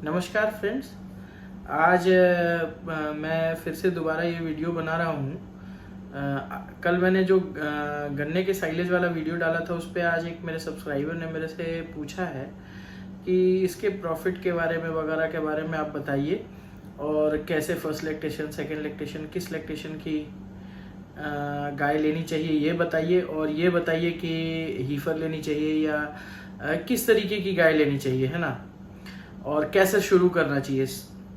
नमस्कार फ्रेंड्स। आज मैं फिर से दोबारा ये वीडियो बना रहा हूँ। कल मैंने जो गन्ने के साइलेज वाला वीडियो डाला था उस पर आज एक मेरे सब्सक्राइबर ने मेरे से पूछा है कि इसके प्रॉफिट के बारे में वगैरह के बारे में आप बताइए, और कैसे फर्स्ट लैक्टेशन, सेकंड लैक्टेशन, किस लैक्टेशन की गाय लेनी चाहिए ये बताइए, और ये बताइए कि हीफर लेनी चाहिए या किस तरीके की गाय लेनी चाहिए, है ना, और कैसे शुरू करना चाहिए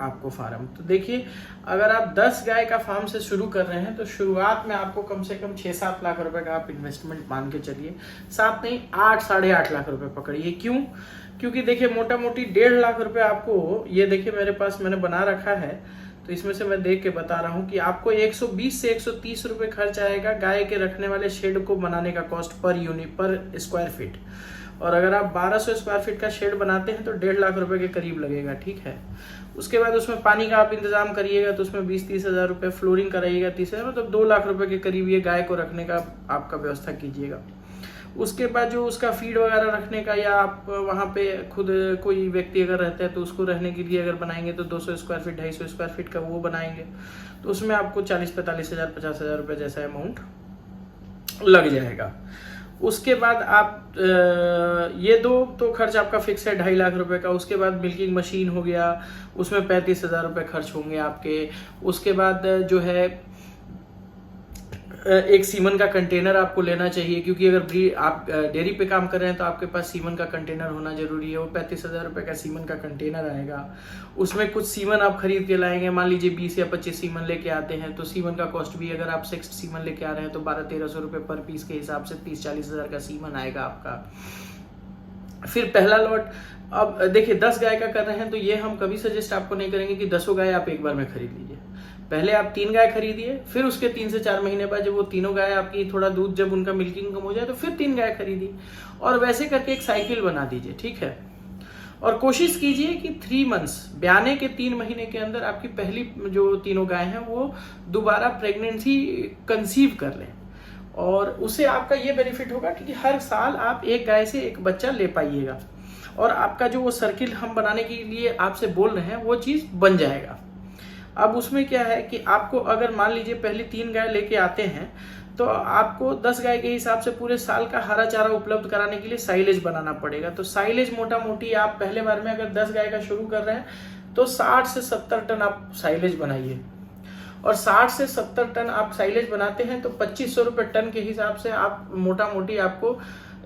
आपको फार्म। तो देखिए, अगर आप 10 गाय का फार्म से शुरू कर रहे हैं तो शुरुआत में आपको कम से कम 6-7 लाख रुपए का आप इन्वेस्टमेंट मान के चलिए। 7 नहीं, 8 साढ़े 8 लाख रुपए पकड़िए। क्यों? क्योंकि देखिए, मोटा मोटी 1.5 लाख रुपए आपको, ये देखिए मेरे पास मैंने बना रखा है, तो इसमें से मैं देख के बता रहा हूँ कि आपको 120 से 130 रुपए खर्च आएगा गाय के रखने वाले शेड को बनाने का, कॉस्ट पर यूनिट पर स्क्वायर फीट। और अगर आप 1200 स्क्वायर फीट का शेड बनाते हैं तो 1.5 लाख रुपए के करीब लगेगा, ठीक है। उसके बाद उसमें पानी का आप इंतजाम करिएगा तो उसमें 20-30 हज़ार रुपये, फ्लोरिंग कराइएगा 30 हज़ार, मतलब 2 लाख रुपए के करीब ये गाय को रखने का आपका व्यवस्था कीजिएगा। उसके बाद जो उसका फीड वगैरह रखने का, या आप वहाँ पे खुद कोई व्यक्ति अगर रहता है तो उसको रहने के लिए अगर बनाएंगे तो 200 स्क्वायर फीट, 250 स्क्वायर फीट का वो बनाएंगे तो उसमें आपको 40-45 हज़ार, 50 हज़ार रुपये जैसा अमाउंट लग जाएगा। उसके बाद आप ये दो तो खर्च आपका फिक्स है 2.5 लाख रुपए का। उसके बाद मिल्किंग मशीन हो गया, उसमें 35 हज़ार रुपये खर्च होंगे आपके। उसके बाद जो है एक सीमन का कंटेनर आपको लेना चाहिए, क्योंकि अगर आप डेयरी पे काम कर रहे हैं तो आपके पास सीमन का कंटेनर होना जरूरी है। वो 35 हज़ार रुपये का सीमन का कंटेनर आएगा। उसमें कुछ सीमन आप खरीद के लाएंगे, मान लीजिए 20 या 25 सीमन लेके आते हैं तो सीमन का कॉस्ट भी, अगर आप 6 सीमन लेके आ रहे हैं तो 1200-1300 रुपये पर पीस के हिसाब से 30-40 हज़ार का सीमन आएगा आपका। फिर पहला लॉट, अब देखिए 10 गाय का कर रहे हैं तो ये हम कभी सजेस्ट आपको नहीं करेंगे कि 10 गाय आप एक बार में खरीद लीजिए। पहले आप 3 गाय खरीदिए, फिर उसके 3 से 4 महीने बाद जब वो तीनों गाय आपकी थोड़ा दूध, जब उनका मिल्किंग कम हो जाए तो फिर 3 गाय खरीदिए, और वैसे करके एक साइकिल बना दीजिए, ठीक है। और कोशिश कीजिए कि 3 मंथ्स, ब्याने के 3 महीने के अंदर आपकी पहली जो तीनों गाय हैं वो दोबारा प्रेगनेंसी कंसीव कर लें, और उससे आपका ये बेनिफिट होगा कि हर साल आप एक गाय से एक बच्चा ले पाइएगा, और आपका जो वो सर्किल हम बनाने के लिए आपसे बोल रहे हैं वो चीज़ बन जाएगा। अब उसमें क्या है कि आपको अगर मान लीजिए पहले 3 गाय लेके आते हैं तो आपको 10 गाय के हिसाब से पूरे साल का हरा चारा उपलब्ध कराने के लिए साइलेज बनाना पड़ेगा। तो साइलेज मोटा मोटी आप पहले बार में अगर 10 गाय का शुरू कर रहे हैं तो 60 से 70 टन आप साइलेज बनाइए, और 60 से 70 टन आप साइलेज बनाते हैं तो 2500 रुपये टन के हिसाब से आप मोटा मोटी आपको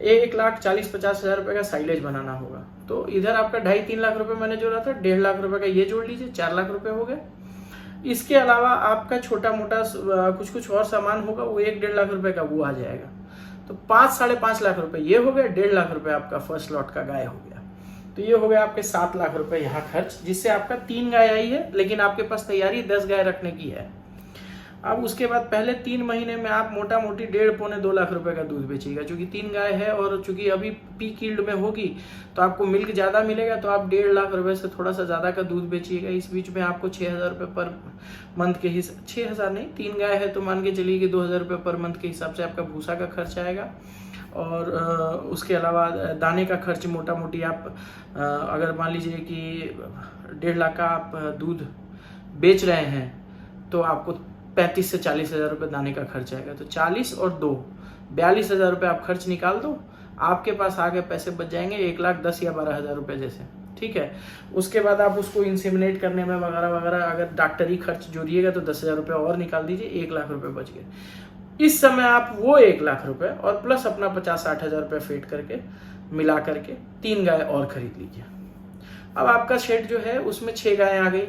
1,40,50 हज़ार रुपये का साइलेज बनाना होगा। तो इधर आपका 2.5-3 लाख रुपए मैंने जोड़ा था, 1.5 लाख रुपए का ये जोड़ लीजिए, 4 लाख रुपए हो गए। इसके अलावा आपका छोटा मोटा कुछ और सामान होगा, वो 1-1.5 लाख रुपए का वो आ जाएगा, तो 5-5.5 लाख रुपए ये हो गया। 1.5 लाख रुपए आपका फर्स्ट लॉट का गाय हो गया, तो ये हो गया आपके 7 लाख रुपए यहाँ खर्च, जिससे आपका 3 गाय आई है, लेकिन आपके पास तैयारी 10 गाय रखने की है। अब उसके बाद पहले 3 महीने में आप मोटा मोटी 1.5-2 लाख रुपए का दूध बेचिएगा, क्योंकि 3 गाय है और चूंकि अभी पीक यील्ड में होगी तो आपको मिल्क ज्यादा मिलेगा, तो आप 1.5 लाख रुपए से थोड़ा सा ज्यादा का दूध बेचिएगा। इस बीच में आपको 6,000 रुपये पर मंथ के हिसाब, 6,000 नहीं, 3 गाय है तो मान के चलिए कि 2,000 रुपये पर मंथ के हिसाब से आपका भूसा का खर्च आएगा। और उसके अलावा दाने का खर्च मोटा मोटी आप अगर मान लीजिए कि 1.5 लाख का आप दूध बेच रहे हैं तो आपको 35 से 40 हज़ार रुपये दाने का खर्च आएगा। तो 40 और 2 42 हज़ार रुपये आप खर्च निकाल दो, आपके पास आगे पैसे बच जाएंगे 1,10,000 या 12,000 रुपये जैसे, ठीक है। उसके बाद आप उसको इंसेमिनेट करने में वगैरह वगैरह अगर डॉक्टरी खर्च जोड़िएगा तो 10,000 रुपये और निकाल दीजिए, 1 लाख रुपये बच गए। इस समय आप वो 1 लाख रुपये और प्लस अपना 50-60 हज़ार रुपये फेट करके मिला करके 3 गाय और खरीद लीजिए। अब आपका शेड जो है उसमें 6 गाय आ गई।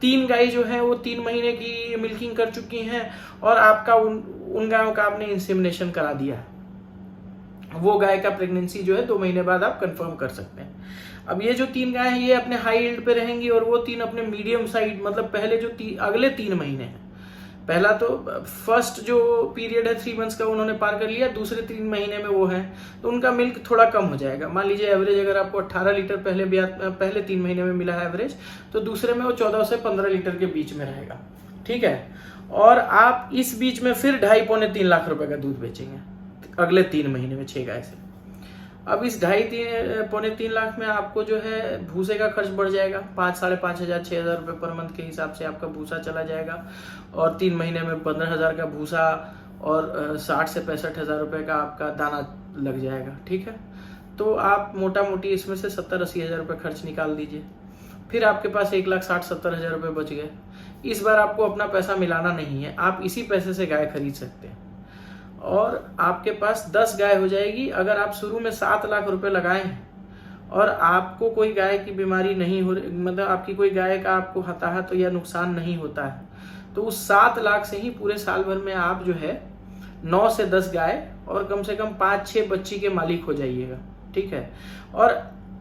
3 गाय जो है वो 3 महीने की मिल्किंग कर चुकी हैं, और आपका उन गायों का आपने इंसेमिनेशन करा दिया है। वो गाय का प्रेगनेंसी जो है 2 महीने बाद आप कंफर्म कर सकते हैं। अब ये जो 3 गाय हैं ये अपने हाई यील्ड पे रहेंगी, और वो 3 अपने मीडियम साइड, मतलब पहले जो अगले 3 महीने हैं, पहला तो फर्स्ट जो पीरियड है 3 मंथ्स का उन्होंने पार कर लिया, दूसरे 3 महीने में वो हैं तो उनका मिल्क थोड़ा कम हो जाएगा। मान लीजिए एवरेज अगर आपको 18 लीटर पहले 3 महीने में मिला है एवरेज, तो दूसरे में वो 14 से 15 लीटर के बीच में रहेगा, ठीक है। और आप इस बीच में फिर 2.5-3 लाख रुपए का दूध बेचेंगे अगले 3 महीने में 6 गाय से। अब इस 2.5-3 लाख में आपको जो है भूसे का खर्च बढ़ जाएगा, 5,000-5,500-6,000 रुपये पर मंथ के हिसाब से आपका भूसा चला जाएगा, और 3 महीने में 15,000 का भूसा और 60 से 65,000 रुपये का आपका दाना लग जाएगा। ठीक है, तो आप मोटा मोटी इसमें से 70-80 हज़ार रुपये खर्च निकाल दीजिए, फिर आपके पास 1,60,70,000 रुपये बच गए। इस बार आपको अपना पैसा मिलाना नहीं है, आप इसी पैसे से गाय खरीद सकते हैं और आपके पास 10 गाय हो जाएगी। अगर आप शुरू में 7 लाख रुपए लगाए हैं और आपको कोई गाय की बीमारी नहीं हो रही, मतलब आपकी कोई गाय का आपको हताहत या नुकसान नहीं होता है, तो उस 7 लाख से ही पूरे साल भर में आप जो है 9 से 10 गाय और कम से कम 5-6 बच्ची के मालिक हो जाइएगा। ठीक है, और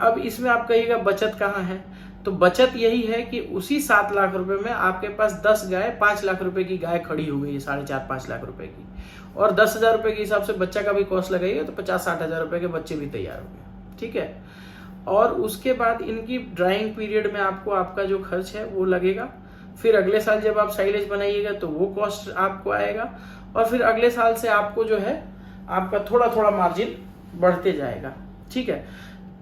अब इसमें आप कहिएगा बचत कहाँ है, तो बचत यही है कि उसी 7 लाख रुपए में आपके पास 10 गाय 5 लाख रुपए की गाय खड़ी हो गई है, 4.5-5 लाख रुपए की, और 10,000 रुपए के हिसाब से बच्चा का भी कॉस्ट लगाइए तो 50-60 हज़ार रुपए के बच्चे भी तैयार हो गए। ठीक है, और उसके बाद इनकी ड्राइंग पीरियड में आपको आपका जो खर्च है वो लगेगा, फिर अगले साल जब आप साइलेज बनाइएगा तो वो कॉस्ट आपको आएगा, और फिर अगले साल से आपको जो है आपका थोड़ा थोड़ा मार्जिन बढ़ते जाएगा। ठीक है,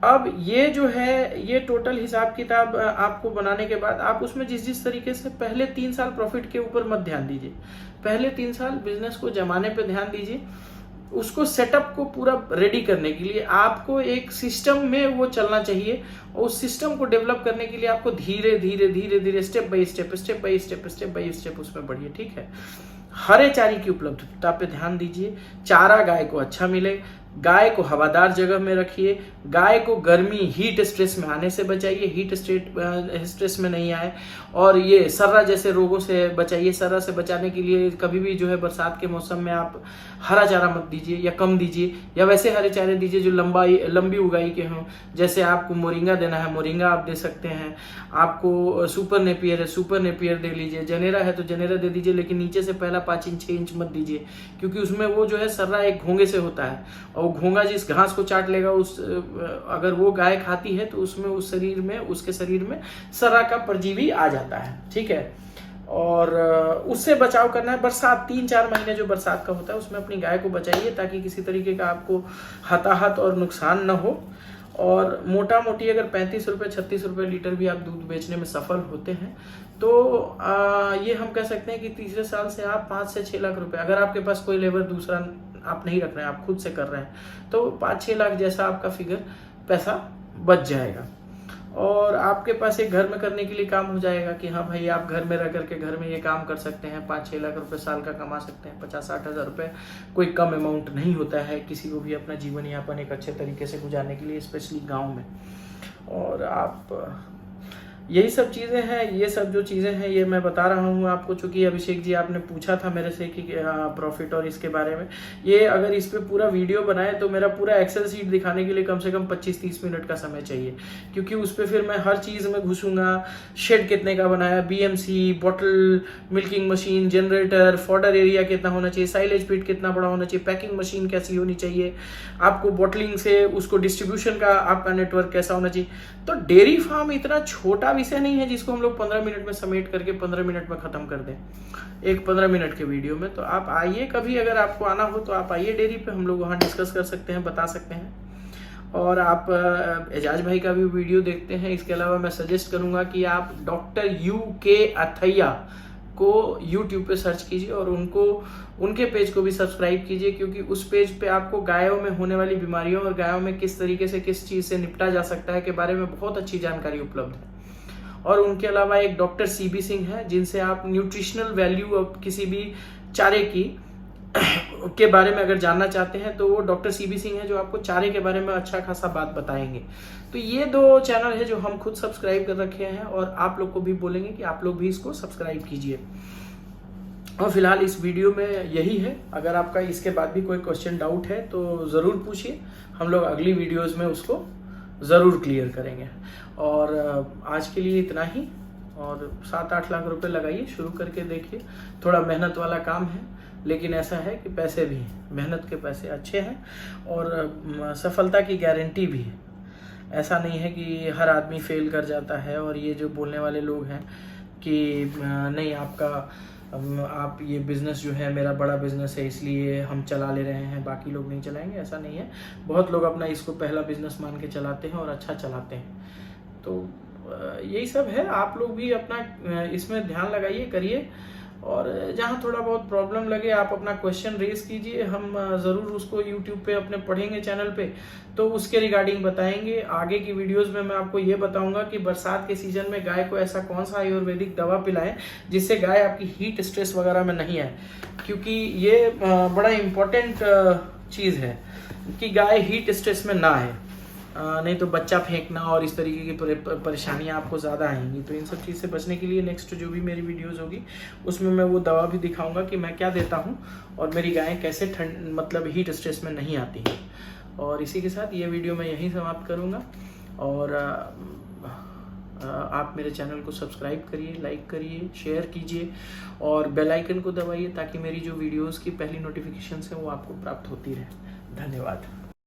अब ये जो है ये टोटल हिसाब किताब आपको बनाने के बाद आप उसमें जिस तरीके से पहले 3 साल प्रॉफिट के ऊपर मत ध्यान दीजिए, पहले 3 साल बिजनेस को जमाने पे ध्यान दीजिए, उसको सेटअप को पूरा रेडी करने के लिए आपको एक सिस्टम में वो चलना चाहिए, और उस सिस्टम को डेवलप करने के लिए आपको धीरे धीरे स्टेप बाय स्टेप उसमें बढ़िए। ठीक है, हरे चारे की उपलब्धता पे ध्यान दीजिए, चारा गाय को अच्छा मिले, गाय को हवादार जगह में रखिए, गाय को गर्मी हीट स्ट्रेस में आने से बचाइए, हीट स्ट्रेस में नहीं आए, और ये सर्रा जैसे रोगों से बचाइए। सर्रा से बचाने के लिए कभी भी जो है बरसात के मौसम में आप हरा चारा मत दीजिए या कम दीजिए, या वैसे हरे चारे दीजिए जो लंबी उगाई के हों। जैसे आपको मोरिंगा देना है, मोरिंगा आप दे सकते हैं, आपको सुपर नेपियर है, सुपर नेपियर दे लीजिए, जनेरा है तो जनेरा दे दीजिए, लेकिन नीचे से पहला 5-6 इंच मत दीजिए, क्योंकि उसमें वो जो है सर्रा एक घोंगे से होता है, और घोंगा जिस घास को चाट लेगा अगर वो गाय खाती है तो उसमें उसके शरीर में सर्रा का परजीवी आ जाता है। ठीक है, और उससे बचाव करना है। बरसात 3-4 महीने जो बरसात का होता है उसमें अपनी गाय को बचाइए, ताकि किसी तरीके का आपको हताहत और नुकसान न हो। और मोटा मोटी अगर 35-36 रुपए लीटर भी आप दूध बेचने में सफल होते हैं तो ये हम कह सकते हैं कि तीसरे साल से आप 5 से 6 लाख रुपए, अगर आपके पास कोई लेबर दूसरा आप नहीं रख रहे हैं, आप खुद से कर रहे हैं, तो 5-6 लाख जैसा आपका फिगर पैसा बच जाएगा, और आपके पास एक घर में करने के लिए काम हो जाएगा कि हाँ भाई आप घर में रह करके घर में ये काम कर सकते हैं, 5-6 लाख रुपए साल का कमा सकते हैं। 50-60 हज़ार रुपए कोई कम अमाउंट नहीं होता है किसी को भी अपना जीवन यापन एक अच्छे तरीके से गुजारने के लिए, स्पेशली गाँव में। और आप यही सब चीज़ें हैं, ये सब जो चीज़ें हैं ये मैं बता रहा हूँ आपको, चूंकि अभिषेक जी आपने पूछा था मेरे से कि प्रॉफिट और इसके बारे में, ये अगर इस पे पूरा वीडियो बनाए तो मेरा पूरा एक्सेल सीट दिखाने के लिए कम से कम 25-30 मिनट का समय चाहिए, क्योंकि उस पर फिर मैं हर चीज़ में घुसूंगा। शेड कितने का बनाया, BMC, bottle, milking machine, generator, fodder area कितना होना चाहिए, साइलेज पिट कितना बड़ा होना चाहिए, पैकिंग मशीन कैसी होनी चाहिए, आपको बॉटलिंग से उसको डिस्ट्रीब्यूशन का आपका नेटवर्क कैसा होना चाहिए। तो डेयरी फार्म इतना छोटा विषय नहीं है जिसको हम लोग 15 मिनट में समेट करके 15 मिनट में खत्म कर दें एक 15 मिनट के वीडियो में। तो आप आइए कभी, अगर आपको आना हो तो आप आइए डेयरी पे, हम लोग वहाँ डिस्कस कर सकते हैं, बता सकते हैं। और आप एजाज भाई का भी वीडियो देखते हैं। इसके अलावा मैं सजेस्ट करूंगा कि आप डॉक्टर UK अथैया को YouTube पे सर्च कीजिए और उनके पेज को भी सब्सक्राइब कीजिए, क्योंकि उस पेज पे आपको गायों में होने वाली बीमारियों और गायों में किस तरीके से किस चीज़ से निपटा जा सकता है के बारे में बहुत अच्छी जानकारी उपलब्ध है। और उनके अलावा एक डॉक्टर CB सिंह है, जिनसे आप न्यूट्रिशनल वैल्यू ऑफ किसी भी चारे की के बारे में अगर जानना चाहते हैं तो वो डॉक्टर CB सिंह है, जो आपको चारे के बारे में अच्छा खासा बात बताएंगे। तो ये 2 चैनल है जो हम खुद सब्सक्राइब कर रखे हैं, और आप लोग को भी बोलेंगे कि आप लोग भी इसको सब्सक्राइब कीजिए। और फिलहाल इस वीडियो में यही है। अगर आपका इसके बाद भी कोई क्वेश्चन डाउट है तो ज़रूर पूछिए, हम लोग अगली वीडियोज़ में उसको ज़रूर क्लियर करेंगे। और आज के लिए इतना ही, और 7-8 लाख रुपए लगाइए, शुरू करके देखिए। थोड़ा मेहनत वाला काम है, लेकिन ऐसा है कि पैसे भी हैं, मेहनत के पैसे अच्छे हैं, और सफलता की गारंटी भी है। ऐसा नहीं है कि हर आदमी फेल कर जाता है, और ये जो बोलने वाले लोग हैं कि नहीं आपका आप ये बिज़नेस जो है मेरा बड़ा बिज़नेस है इसलिए हम चला ले रहे हैं, बाकी लोग नहीं चलाएंगे, ऐसा नहीं है। बहुत लोग अपना इसको पहला बिज़नेस मान के चलाते हैं और अच्छा चलाते हैं। तो यही सब है, आप लोग भी अपना इसमें ध्यान लगाइए, करिए, और जहाँ थोड़ा बहुत प्रॉब्लम लगे आप अपना क्वेश्चन रेज कीजिए, हम ज़रूर उसको यूट्यूब पे अपने पढ़ेंगे चैनल पे, तो उसके रिगार्डिंग बताएंगे। आगे की वीडियोस में मैं आपको ये बताऊंगा कि बरसात के सीजन में गाय को ऐसा कौन सा आयुर्वेदिक दवा पिलाएं जिससे गाय आपकी हीट स्ट्रेस वगैरह में नहीं आए, क्योंकि ये बड़ा इम्पोर्टेंट चीज़ है कि गाय हीट स्ट्रेस में ना आए, नहीं तो बच्चा फेंकना और इस तरीके की परेशानियां आपको ज़्यादा आएंगी। तो इन सब चीज़ से बचने के लिए नेक्स्ट जो भी मेरी वीडियोस होगी उसमें मैं वो दवा भी दिखाऊंगा कि मैं क्या देता हूं और मेरी गायें कैसे ठंड मतलब हीट स्ट्रेस में नहीं आती हैं। और इसी के साथ ये वीडियो मैं यहीं समाप्त करूँगा, और आप मेरे चैनल को सब्सक्राइब करिए, लाइक करिए, शेयर कीजिए और बेल आइकन को दबाइए ताकि मेरी जो वीडियोज़ की पहली नोटिफिकेशन है वो आपको प्राप्त होती रहे। धन्यवाद।